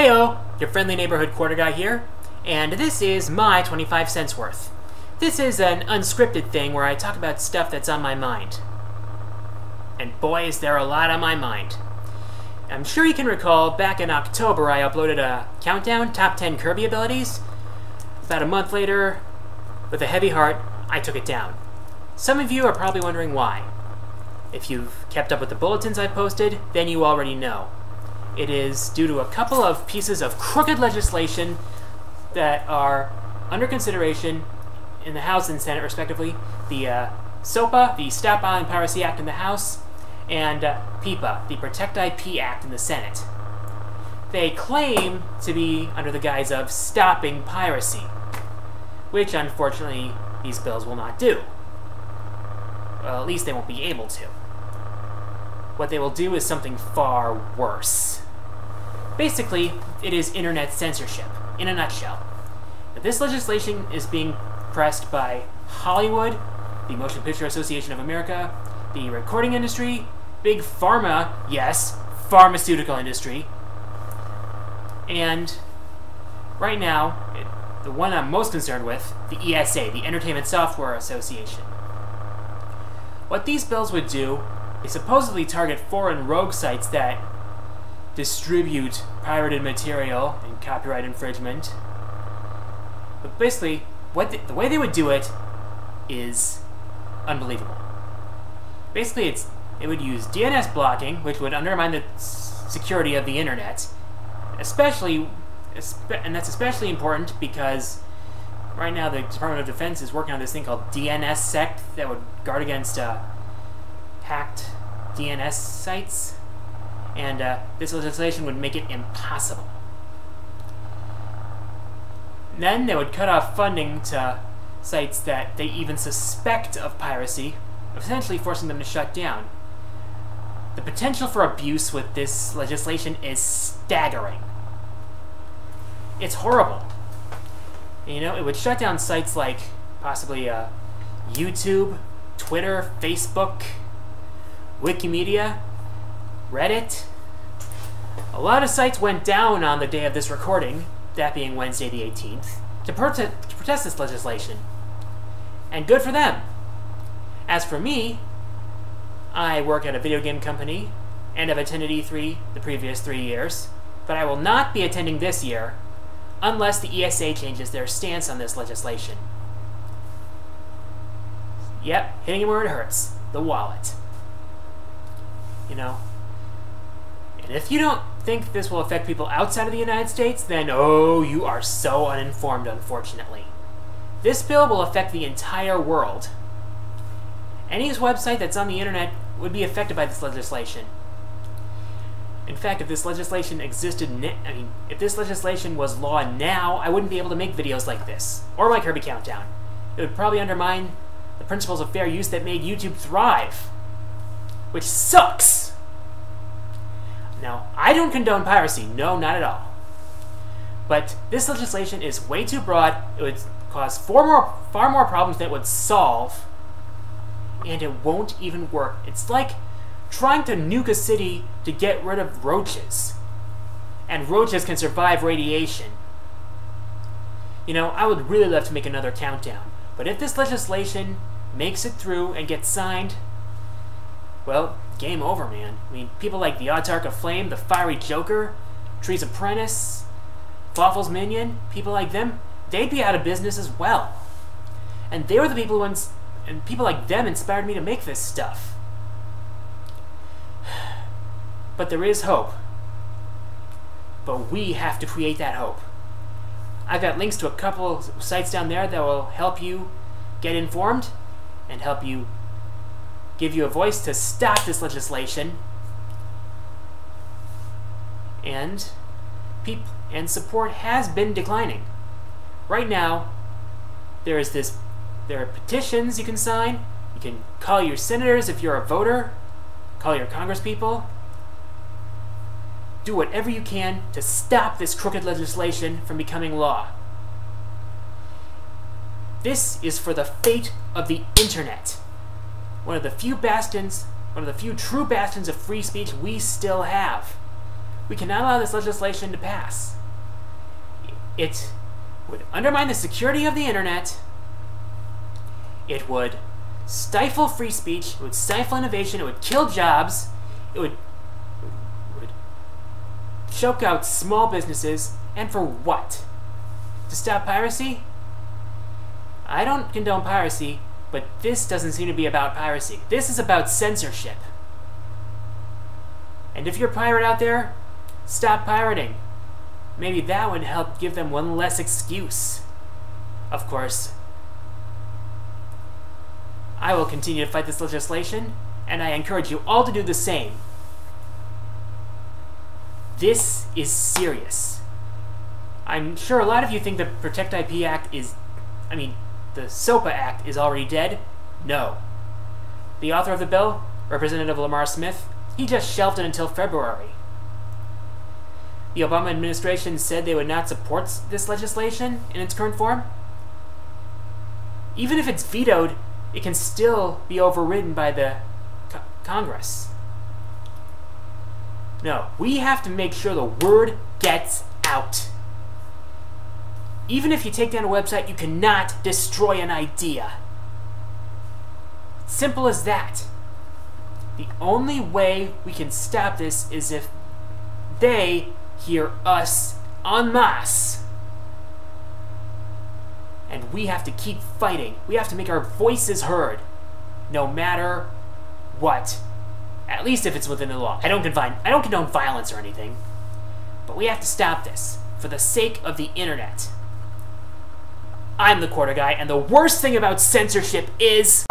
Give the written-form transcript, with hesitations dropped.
Heyo, your friendly neighborhood quarter guy here, and this is my 25 cents worth. This is an unscripted thing where I talk about stuff that's on my mind. And boy, is there a lot on my mind. I'm sure you can recall, back in October I uploaded a countdown, top 10 Kirby abilities. About a month later, with a heavy heart, I took it down. Some of you are probably wondering why. If you've kept up with the bulletins I posted, then you already know. It is due to a couple of pieces of crooked legislation that are under consideration in the House and Senate, respectively. The SOPA, the Stop and Piracy Act in the House, and PIPA, the Protect IP Act in the Senate. They claim to be under the guise of stopping piracy, which unfortunately these bills will not do. Well, at least they won't be able to. What they will do is something far worse. Basically, it is internet censorship, in a nutshell. This legislation is being pressed by Hollywood, the Motion Picture Association of America, the recording industry, big pharma, yes, pharmaceutical industry, and right now, the one I'm most concerned with, the ESA, the Entertainment Software Association. What these bills would do is supposedly target foreign rogue sites that distribute pirated material and copyright infringement. But basically, the way they would do it is unbelievable. Basically, it would use DNS blocking, which would undermine the security of the internet, and that's especially important because right now the Department of Defense is working on this thing called DNSSEC that would guard against hacked DNS sites, and this legislation would make it impossible. Then they would cut off funding to sites that they even suspect of piracy, essentially forcing them to shut down. The potential for abuse with this legislation is staggering. It's horrible. You know, it would shut down sites like possibly YouTube, Twitter, Facebook, Wikimedia, Reddit. A lot of sites went down on the day of this recording, that being Wednesday the 18th, to protest this legislation. And good for them. As for me, I work at a video game company and have attended E3 the previous 3 years, but I will not be attending this year unless the ESA changes their stance on this legislation. Yep, hitting it where it hurts. The wallet. You know, and if you don't think this will affect people outside of the United States, then oh, you are so uninformed, unfortunately. This bill will affect the entire world. Any website that's on the internet would be affected by this legislation. In fact, if this legislation if this legislation was law now, I wouldn't be able to make videos like this, or my Kirby Countdown. It would probably undermine the principles of fair use that made YouTube thrive, which sucks. Now, I don't condone piracy, no, not at all. But this legislation is way too broad. It would cause far more problems than it would solve, and it won't even work. It's like trying to nuke a city to get rid of roaches. And roaches can survive radiation. You know, I would really love to make another countdown, but if this legislation makes it through and gets signed, well, game over, man. I mean, people like the Autarch of Flame, the Fiery Joker, Tree's Apprentice, Fawful's Minion, people like them, they'd be out of business as well. And they were the people and people like them inspired me to make this stuff. But there is hope. But we have to create that hope. I've got links to a couple of sites down there that will help you get informed and help you give you a voice to stop this legislation. And support has been declining. Right now, there are petitions you can sign. You can call your senators if you're a voter. Call your congresspeople. Do whatever you can to stop this crooked legislation from becoming law. This is for the fate of the internet. One of the few true bastions of free speech we still have. We cannot allow this legislation to pass. It would undermine the security of the internet. It would stifle free speech. It would stifle innovation. It would kill jobs. It would choke out small businesses. And for what? To stop piracy? I don't condone piracy, but this doesn't seem to be about piracy. This is about censorship. And if you're a pirate out there, stop pirating. Maybe that would help give them one less excuse. Of course, I will continue to fight this legislation, and I encourage you all to do the same. This is serious. I'm sure a lot of you think the Protect IP Act is... the SOPA Act is already dead. No. The author of the bill, Representative Lamar Smith, he just shelved it until February. The Obama administration said they would not support this legislation in its current form. Even if it's vetoed, it can still be overridden by the Congress. No, we have to make sure the word gets out. Even if you take down a website, you cannot destroy an idea. Simple as that. The only way we can stop this is if they hear us en masse. And we have to keep fighting. We have to make our voices heard, no matter what. At least if it's within the law. I don't condone violence or anything. But we have to stop this for the sake of the internet. I'm the Quarter Guy, and the worst thing about censorship is...